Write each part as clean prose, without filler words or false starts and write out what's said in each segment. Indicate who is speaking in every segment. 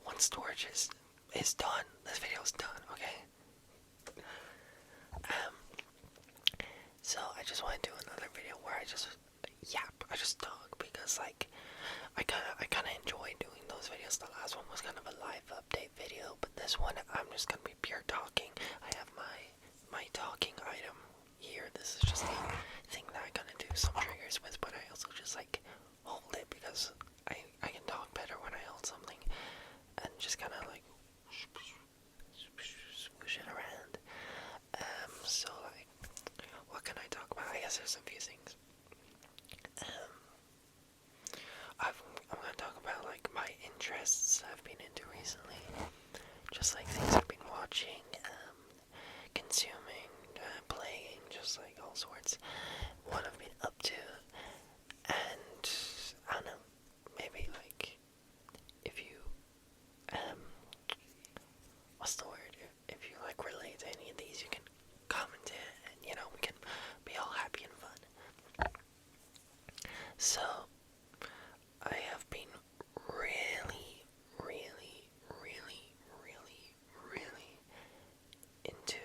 Speaker 1: once storage is done, this video is done. Okay. Um. So I just want to do another video where I just yap. I just talk because like I kind of enjoy doing those videos. The last one was kind of a live update video, but this one I'm just gonna be pure talking. I have my talking item here. This is just a thing that I'm gonna do some triggers with, but I also just like hold it because I can talk better when I hold something and just kind of like swoosh it around. So like, what can I talk about? I guess there's a few things. Um, I'm gonna talk about like my interests I've been into recently, just like things I've been watching, consuming, playing, just like all sorts. What I've been up to, and I don't know, maybe like if you what's the word? If you like relate to any of these, you can comment it, and you know we can be all happy and fun. So I have been really, really, really, really, really into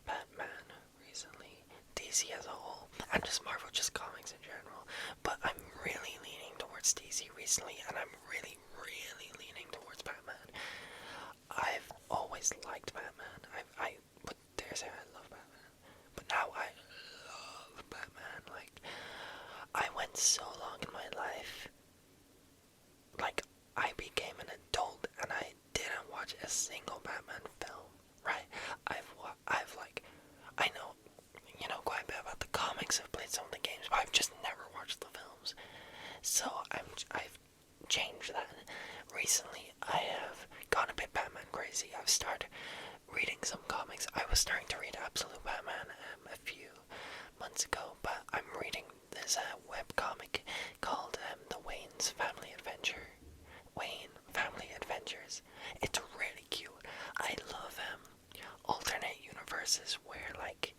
Speaker 1: Batman recently. DC as a whole, and just Marvel, just comics in general. But I'm really leaning towards DC recently, and I'm really, really leaning towards Batman. I've always liked Batman. I would dare say I love Batman. But now I love Batman. Like, I went so long in my life, like, I became an adult and I didn't watch a single Batman film, right? I've like, I know, you know, quite a bit about the comics, I've played some of the games, but I've just never watched the films. So I've changed that. Recently, I have gone a bit Batman crazy. I've started reading some comics. I was starting to read Absolute Batman a few months ago, but I'm reading this web comic called The Wayne's Family Adventure. Wayne Family Adventures. It's really cute. I love alternate universes where like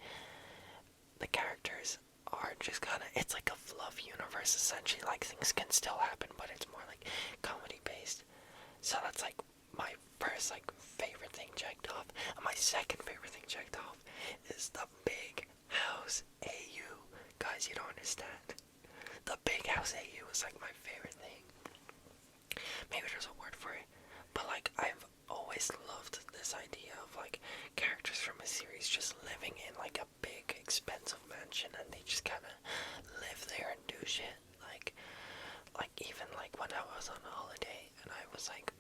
Speaker 1: the characters are just kind of, it's like a fluff universe essentially. Like things can still happen, but it's more like comedy based. So that's like my first like favorite thing checked off. And my second favorite thing checked off is the Big House AU. Guys, you don't understand. The Big House AU is like my favorite thing. Maybe there's a word for it, but like I've always loved this idea of like characters from a series just living in like a big expensive mansion and they just kind of live there and do shit. Like even like when I was on holiday and I was like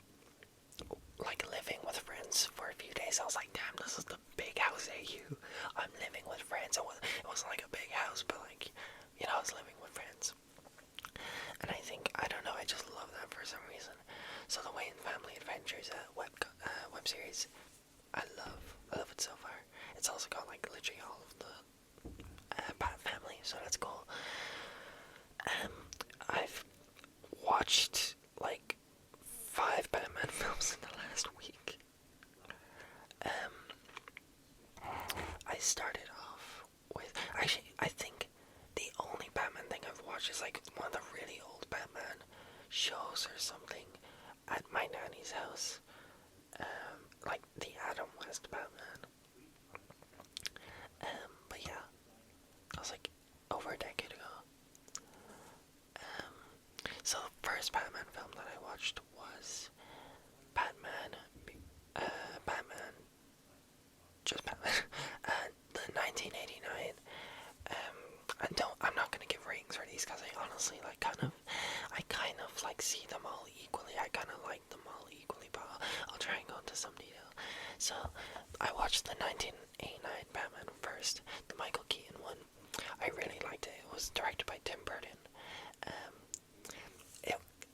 Speaker 1: living with friends for a few days, I was like, damn, this is the Big House AU. I'm living with friends. It wasn't like a big house, but like, you know, I was living with friends. And I think, I don't know, I just love that for some reason. So the Wayne Family Adventures web series, I love it so far. It's also got like literally all of the Bat family, so that's cool. I've watched like 5 Batman films in the last week. I started off with, actually, I think the only Batman thing I've watched is like one of the really old Batman shows or something at my nanny's house. Like the Adam West Batman. But yeah, that was like over a decade ago. So the first Batman film that I watched was Batman, Batman, just Batman, the 1989. I'm not gonna give ratings for these because I honestly I kind of like see them all equally. I kind of like them all equally, but I'll try and go into some detail. So I watched the 1989 Batman first, the Michael Keaton one. I really liked it. It was directed by Tim Burton.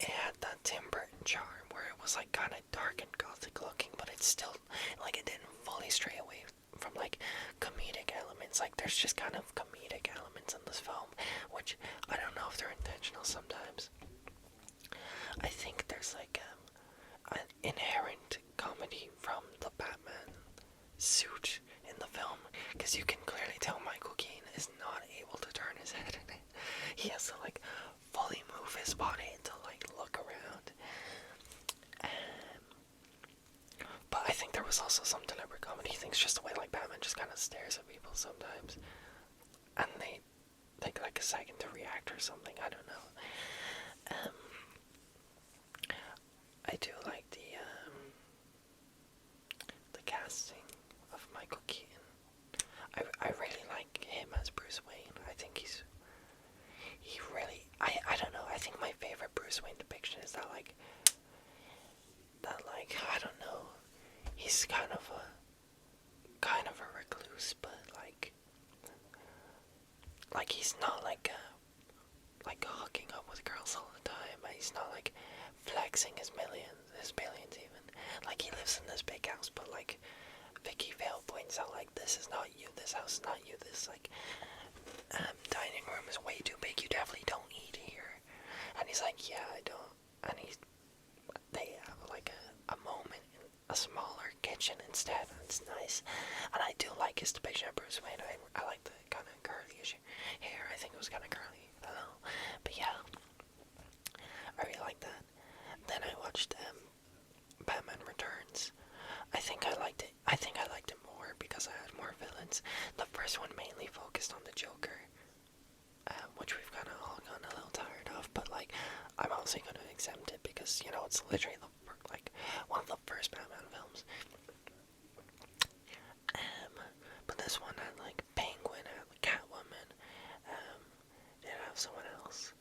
Speaker 1: It had that Tim Burton charm where it was like kind of dark and gothic looking, but it's still like it didn't fully stray away from like comedic elements. Like there's just kind of comedic elements in this film, which I don't know if they're intentional sometimes. I think there's like an inherent comedy from the Batman suit in the film, because you can clearly tell Michael Keaton is not able to turn his head in it. He has to like fully move his body to like look around. was also some deliberate comedy things, just the way like Batman just kind of stares at people sometimes, and they take like a second to react or something. I don't know. I do like the casting of Michael Keaton. I really like him as Bruce Wayne. I think he really, I don't know, I think my favorite Bruce Wayne depiction is that like I don't know, he's kind of a recluse, but like he's not like hooking up with girls all the time. He's not like flexing his billions even. Like he lives in this big house, but like Vicky Vale points out, like, this is not you, this house is not you, this like dining room is way too big, you definitely don't eat here. And he's like, yeah, I don't. And they have like a moment in a smaller kitchen instead, and it's nice. And I do like his depiction of Bruce Wayne. I like the kind of curly-ish hair. I think it was kind of curly. I don't know. But yeah, I really like that. Then I watched Batman Returns. I think I liked it. I think I liked it more because I had more villains. The first one mainly focused on the Joker, which we've kind of all gotten a little tired of. But like, I'm also going to exempt it because it's literally one of the first Batman films. But this one had like Penguin, had like Catwoman. Did it have someone else?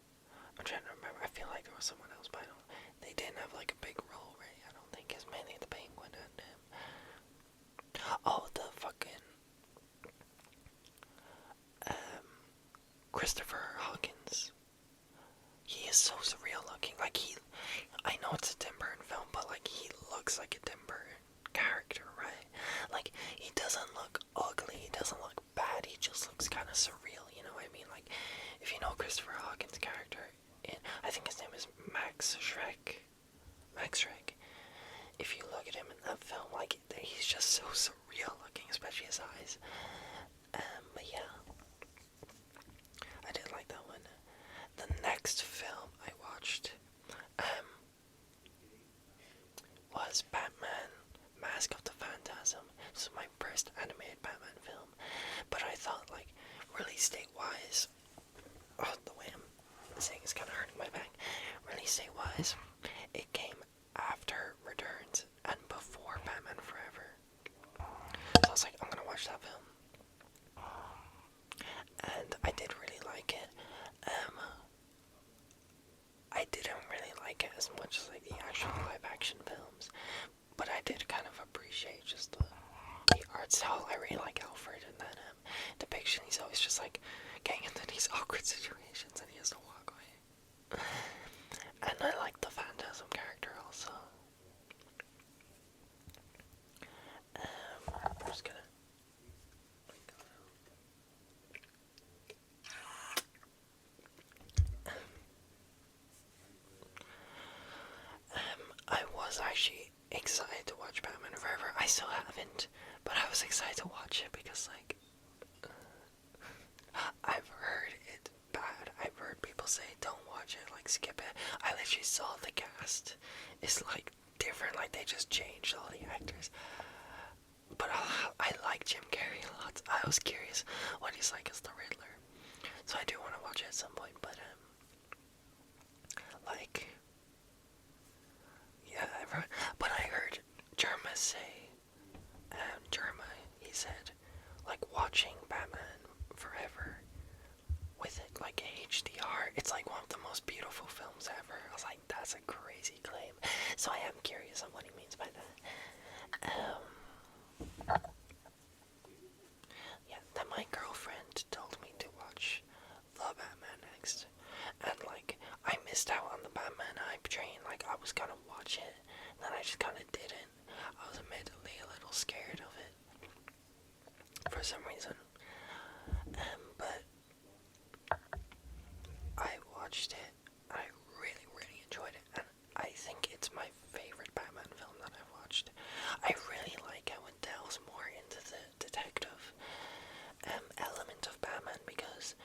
Speaker 1: I'm trying to remember. I feel like there was someone else, but they didn't have like a big role, right? I don't think it's mainly the Penguin and him. Oh, the fucking Christopher Hawkins. He is so surreal looking. Like I know it's a Tim Burton film, but like he looks like a Tim Burton character, right? Like he doesn't look ugly, he doesn't look bad, he just looks kind of surreal, you know what I mean? Like if you know Christopher Hawkins' character I think his name is Max Schreck. If you look at him in that film, like he's just so surreal looking, especially his eyes. But yeah, I did like that one. The next film I watched was Batman Mask of the Phantasm. This is my first animated Batman film, but I thought like release date wise, the way I'm saying is kind of hurting my back. Release date wise, it came after Returns and before Batman Forever. So I was like, I'm gonna watch that film. And I did really like it. I didn't really like it as much as like the actual live action films, but I did kind of appreciate just the art style. I really like Alfred and that depiction. He's always just like getting into these awkward situations and he has to walk away. And I like the Phantasm character also. I'm just gonna I was actually excited to watch Batman Forever. I still haven't, but I was excited to watch it because like I've heard it bad. I've heard people say don't watch it, like skip it. I literally saw the cast. It's like different, like they just changed all the actors. But I like Jim Carrey a lot. I was curious what he's like as the Riddler. So I do want to watch it at some point, but yeah, but I heard Jerma say, he said, like watching Batman Forever with it like HDR, it's like one of the most beautiful films ever. I was like, that's a crazy claim. So I am curious on what he means by that. Yeah, then my girlfriend told me to watch The Batman next, and like I missed out on the Batman hype train. Like I was gonna watch it, and then I just kind of didn't. I was admittedly a little scared of it for some reason. But I watched it. I really, really enjoyed it, and I think it's my favorite Batman film that I've watched. I really like how it delves more into the detective element of Batman because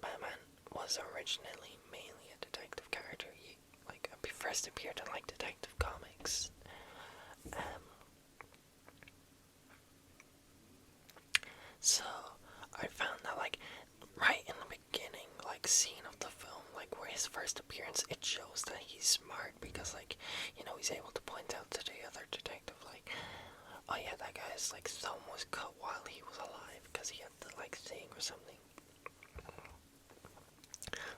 Speaker 1: Batman was originally mainly a detective character. He first appeared in like Detective Comics, his first appearance, it shows that he's smart because, like, he's able to point out to the other detective, like, oh yeah, that guy's, like, thumb was cut while he was alive because he had the, like, thing or something.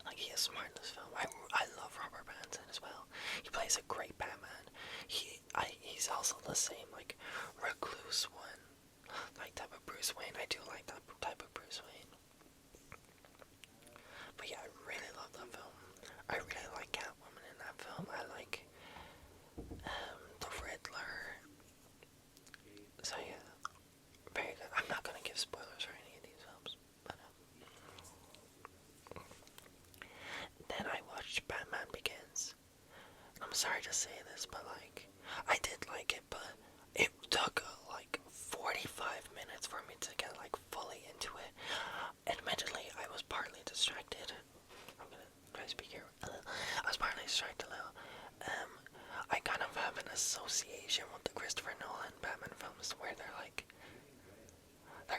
Speaker 1: Like, he is smart in this film. I love Robert Pattinson as well. He plays a great Batman. He's also the same, like, recluse one, like, type of Bruce Wayne. I do like that type of Bruce Wayne. But yeah, I really love that film. I really like Catwoman in that film. I like the Riddler. So yeah, very good. I'm not gonna give spoilers for any of these films, but then I watched Batman Begins. I'm sorry to say this, but like, I did like it, but it took like 45 minutes for me to get like fully into it. Admittedly, I was partly distracted. I'm gonna try to speak here. I was partly distracted a little. I kind of have an association with the Christopher Nolan Batman films where they're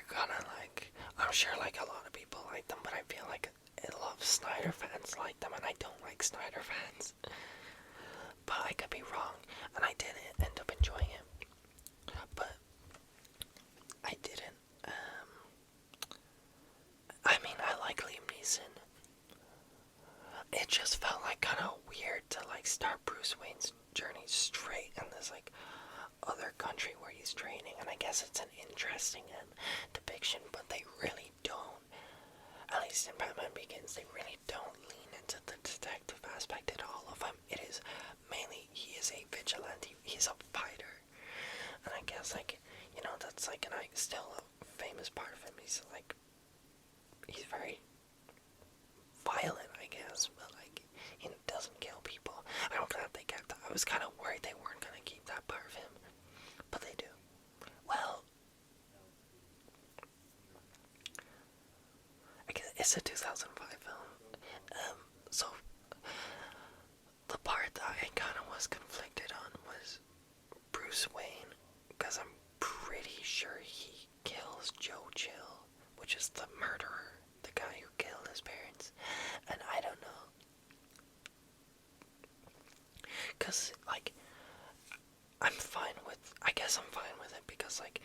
Speaker 1: kind of like, I'm sure like a lot of people like them, but I feel like a lot of Snyder fans like them, and I don't like Snyder fans. But I could be wrong, and I didn't end up enjoying it. But I didn't. I mean, I like Liam Neeson. It just felt like kind of weird to like start Bruce Wayne's journey straight in this like other country where he's training, and I guess it's an interesting depiction, but they really don't. At least in Batman Begins, they really don't lean into the detective aspect at all of him. It is mainly he is a vigilante, he's a fighter, and I guess like that's like still a famous part of him. He's very violent, I guess, but like he doesn't kill people. I'm glad they kept that. I was kind of worried they weren't gonna keep that part of him, but they do. Well, I guess it's a 2005 film. So the part that I kind of was conflicted on was Bruce Wayne, because I'm pretty sure he kills Joe Chill, which is the murderer, the guy who killed his parents, and I don't know. Because, like, I guess I'm fine with it because, like,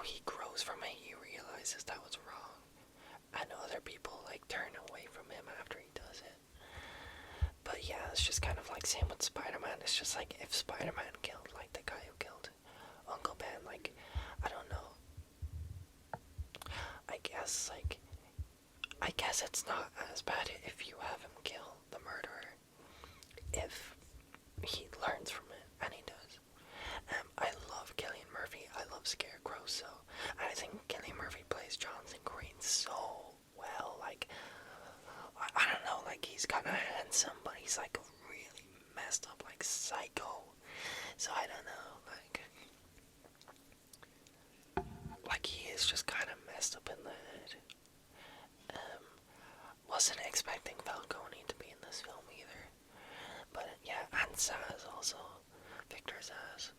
Speaker 1: he grows from it, he realizes that was wrong, and other people, like, turn away from him after he does it. But yeah, it's just kind of like same with Spider-Man. It's just like if Spider-Man killed, like, the guy who killed Uncle Ben, like, I don't know. I guess it's not as bad if you have him kill the murderer, if he learns from it, and he does. I love Cillian Murphy, I love Scarecrow, so I think Cillian Murphy plays Jonathan Green so well. Like, I don't know, like, he's kinda handsome, but he's like a really messed up, like, psycho. So I don't know, like he is just kind of messed up in the head. Wasn't expecting Falcone to be in this film either, but yeah, and Zaz also, Victor Zaz.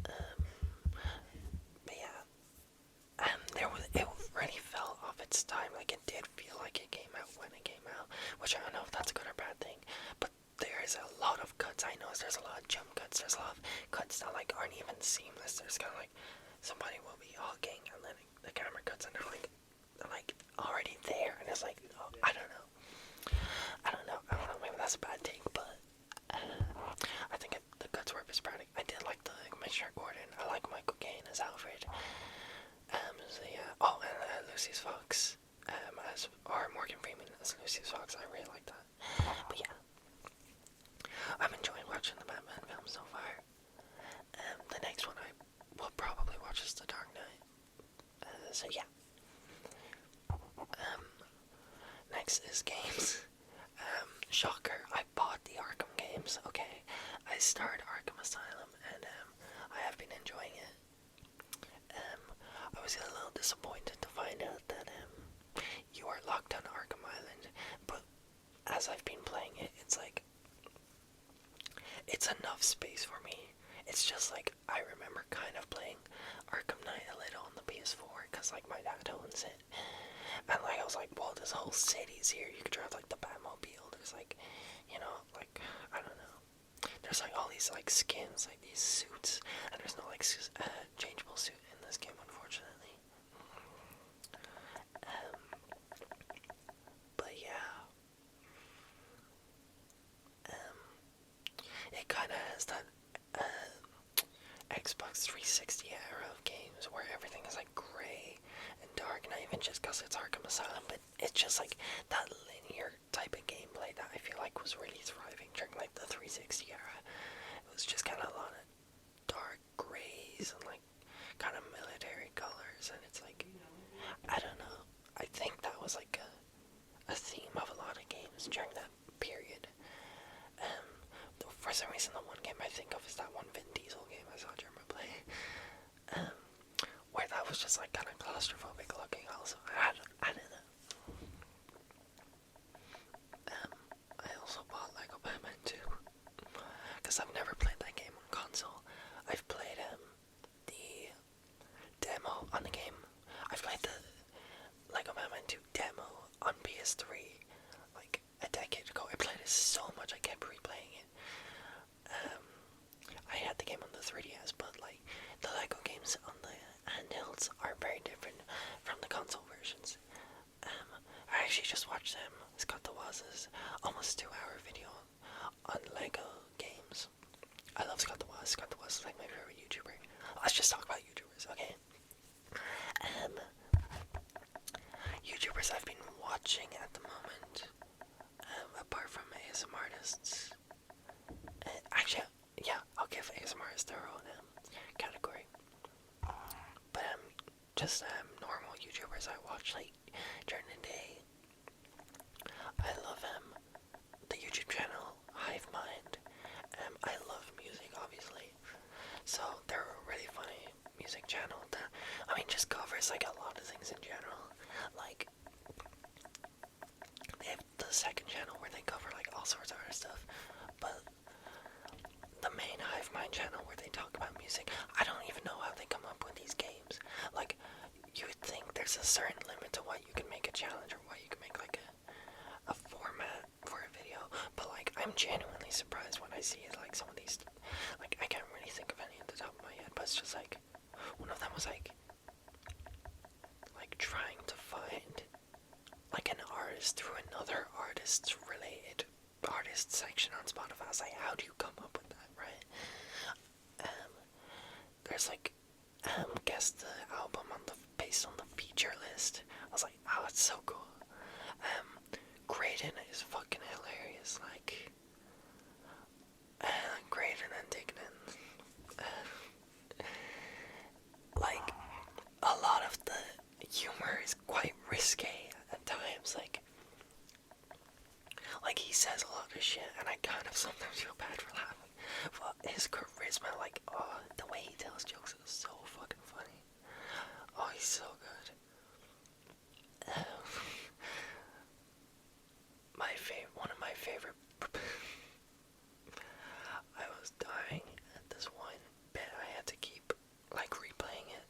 Speaker 1: But yeah, it really fell off its time. Like, it did feel like it came out when it came out, which I don't know if that's a good or bad thing. But there is a lot of cuts. I noticed there's a lot of jump cuts. There's a lot of cuts that like aren't even seamless. There's kind of like somebody will be hugging, and then the camera cuts, and they're like already there, and it's like, oh, I don't know. Maybe that's a bad take, but I think the cuts were sporadic. I did like the Commissioner Gordon. I like Michael Caine as Alfred. So yeah. Oh, and Lucius Fox or Morgan Freeman as Lucius Fox. I really like that. But yeah, I'm enjoying watching the Batman film so far. The next one I will probably watch is The Dark Knight. So yeah. Next is games. Shocker, I bought the Arkham games, okay? I started Arkham Asylum, and I have been enjoying it. I was a little disappointed to find out that you are locked on Arkham Island, but as I've been playing it, it's like, it's enough space for me. It's just like, I remember kind of playing Arkham Knight a little on the PS4, because like my dad owns it. And like I was like, well, this whole city's here. You could drive like the Batmobile. was like, like, I don't know. There's like all these like skins, like these suits, and there's no like changeable suit in this game, unfortunately. Um, but yeah, it kind of has that Xbox 360 era of games where everything is like gray and dark, not even just because it's Arkham Asylum, but it's just like that linear type of gameplay that I feel like was really thriving during like the 360 era. It was just kind of a lot of dark grays and like kind of military colors, and it's like, I don't know. I think that was like a theme of a lot of games during that period. Um, for some reason, the one game I think of is that one Vin Diesel game I saw Jeremy play, where that was just like kind of claustrophobic looking. Also, I don't know. I also bought Lego Batman 2 because I've never played that game on console. I've played the demo on the game. I've played the Lego Batman 2 demo on PS3 like a decade ago. I played it so much I kept replaying it. I had the game on the 3DS, but like the Lego games on the handhelds are very different from the console versions. I actually just watched Scott the Waz's almost 2-hour video on Lego games. I love Scott the Waz. Scott the Waz is like my favorite YouTuber. Let's just talk about YouTubers, okay? YouTubers I've been watching at the moment, apart from ASM artists. Actually, yeah, I'll give ASM artists their own category. But just normal YouTubers I watch like during the day. I love the YouTube channel Hive Mind. I love music, obviously, so they're a really funny music channel that, I mean, just covers like a lot of things in general. Like, they have the second channel where they cover like all sorts of other stuff, but the main Hive Mind channel where they talk about music, I don't even know how they come up with these games. Like, you would think there's a certain limit to what you can make a challenge or what you can make like a format for a video, but like I'm genuinely surprised when I see it. Like some of these, like I can't really think of any at the top of my head, but it's just like one of them was like trying to find like an artist through another artist's related artist section on Spotify. I was like, how do you come up with that, right? There's like guess the album on the based on the feature list. I was like, oh, it's so cool. Graydon is fucking hilarious. Like, Graydon and Dignan. Like, a lot of the humor is quite risque at times. Like he says a lot of shit, and I kind of sometimes feel bad for laughing. But his charisma, like, oh, the way he tells jokes is so fucking funny. Oh, he's so good. One of my favorite. I was dying at this one bit. I had to keep like replaying it.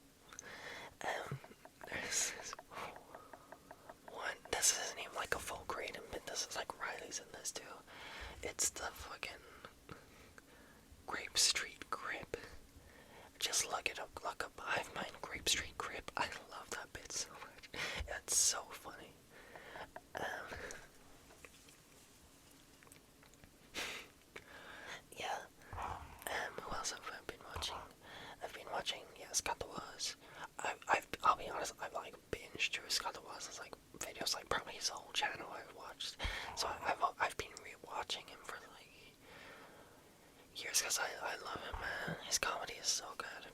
Speaker 1: There's this one. This isn't even like a full Graydon bit. This is like Riley's in this too. It's the fucking Grape Street Grip. Just look it up. Look up Hive Mind Grape Street Grip. I love that bit so much. It's so funny. Yeah. Who else have I been watching? I've been watching, yeah, Scott the Waz. I'll be honest, I've like binged through Scott the Waz's like videos, like probably his whole channel I've watched. So I've been rewatching him for like years because I love him, man. His comedy is so good.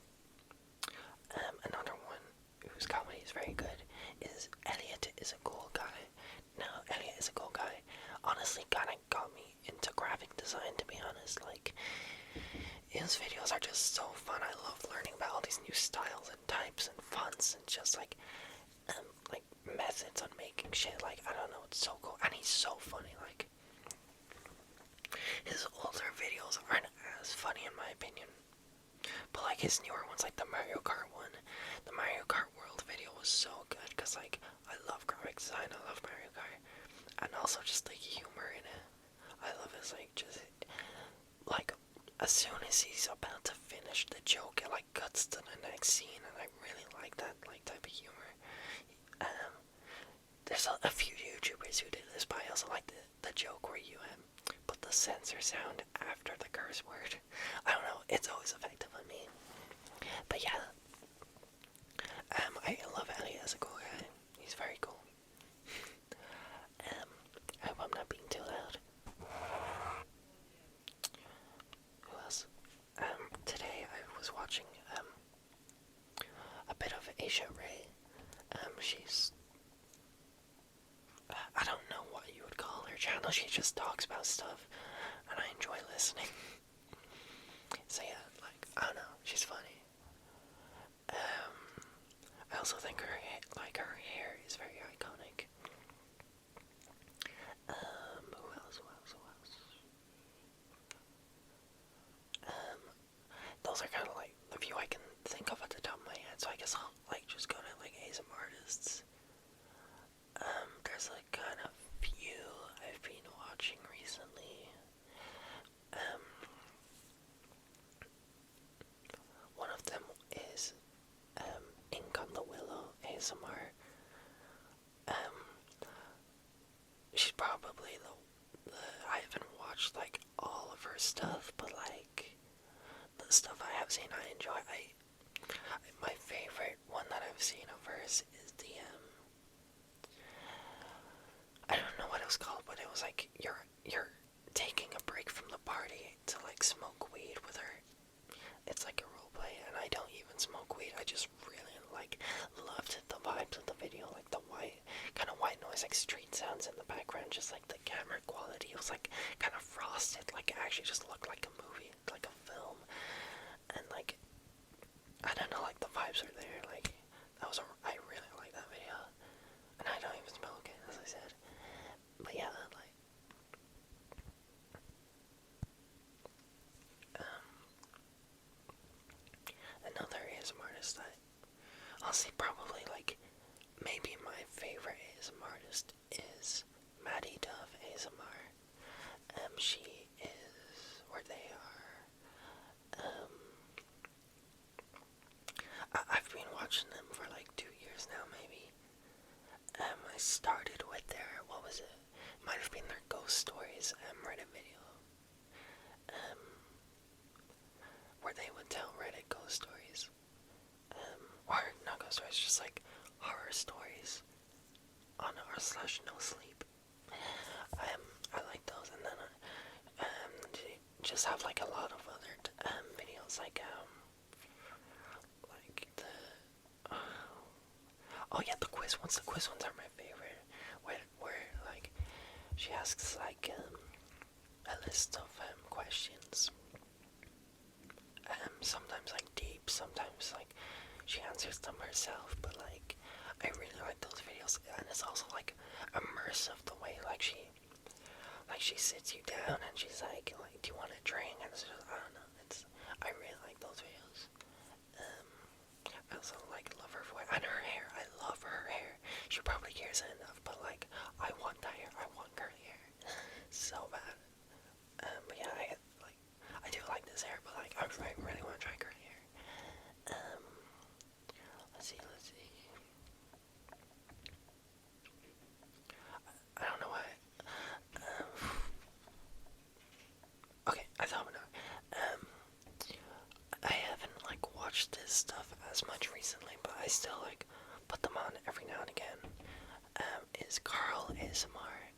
Speaker 1: Another one whose comedy is very good is Elliot is a cool guy. Now, Elliot is a cool guy. Honestly, kind of got me into graphic design, to be honest. Like, his videos are just so fun. I love learning about all these new styles and types and fonts and just like methods on making shit. Like, I don't know, it's so cool. And he's so funny. Like, his older videos aren't as funny in my opinion. But like his newer ones, like the Mario Kart one, the Mario Kart World video was so good because like I love graphic design, I love Mario Kart. and also just the humor in it. I love his like just like as soon as he's about to finish the joke, it like cuts to the next scene, and I really like that like type of humor. Um, there's a few YouTubers who do this, but I also like the joke where you put the censor sound after the curse word. I don't know, it's always effective on me. But yeah, I love Ellie as a cool guy. He's very cool. I hope I'm not being too loud. Who else? Today I was watching a bit of Asia Ray. She's I don't know what you would call her channel. She just talks about stuff, and I enjoy listening. So yeah, like I don't know, she's funny. I also think her hair is very iconic. Who else? Who else? Who else? Those are kind of like the few I can think of at the top of my head. So I guess I'll like just go to like ASM artists. There's like kind of few I've been watching recently. One of them is Ink on the Willow ASMR. She's probably the I haven't watched like all of her stuff, but like the stuff I have seen I enjoy. My favorite one that I've seen of hers is the I don't know what it was called, but it was like you're taking a break from the party to like smoke weed with her. It's like a roleplay, and I don't even smoke weed. I just really like loved the vibes of the video, like the kind of white noise, like street sounds in the background, just like the camera quality. It was like kind of frosted, like it actually just looked like a movie, like a film, and like I don't know, like the vibes are there. Like I really like that video, and I don't even smoke it, as I said. But yeah, like another ASM artist that honestly probably like maybe my favorite ASM artist is Maddie Dove ASMR. She is, or they are. I've been watching them for like 2 years now, maybe. I started with their, what was it? Might have been their Ghost Stories Reddit video. Where they would tell Reddit ghost stories. Or not ghost stories, just like horror stories on r/no sleep. I like those, and then they just have like a lot of other videos, like the oh yeah, the quiz ones. The quiz ones are my favorite. Where like she asks like a list of questions. Sometimes like deep, sometimes like she answers them herself. But like I really like those videos, and it's also like immersive the way like she sits you down and she's like do you want a drink? And it's just, I don't know. I really like those videos. I also like love her voice and her hair. I love her hair. She probably cares enough, but like I want that hair. I want curly hair so bad. But yeah, I do like this hair, but like I really want to try curly hair. Let's see. I don't know why. Okay, I thought of another. I haven't like watched this stuff as much recently, but I still like put them on every now and again. Is Carl ASMR.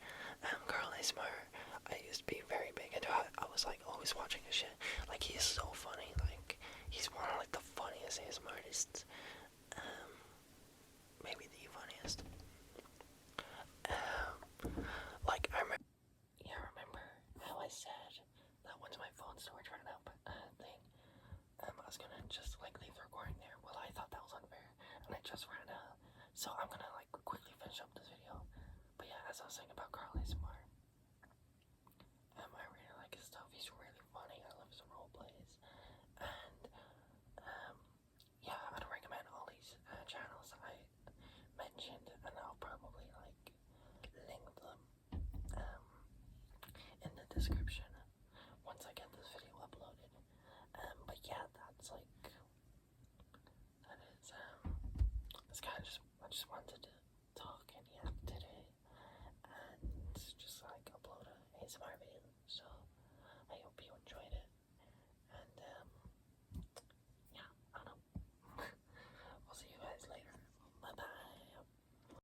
Speaker 1: Carl ASMR, I used to be very big into it. I was like always watching his shit. Like he's so funny. Like he's one of like the funniest ASMR artists. Maybe the funniest. Like I remember. Yeah, remember how I said that once my phone storage ran out thing, I was gonna just like leave the recording there. Well, I thought that was unfair, and it just ran out. So I'm gonna like quickly finish up this video. But yeah, as I was saying about Carl ASMR, I really like his stuff. He's really funny. I love his role plays, and yeah, I'd recommend all these channels I mentioned, and description once I get this video uploaded. But yeah, that's like, that is, it's kind of just, I just wanted to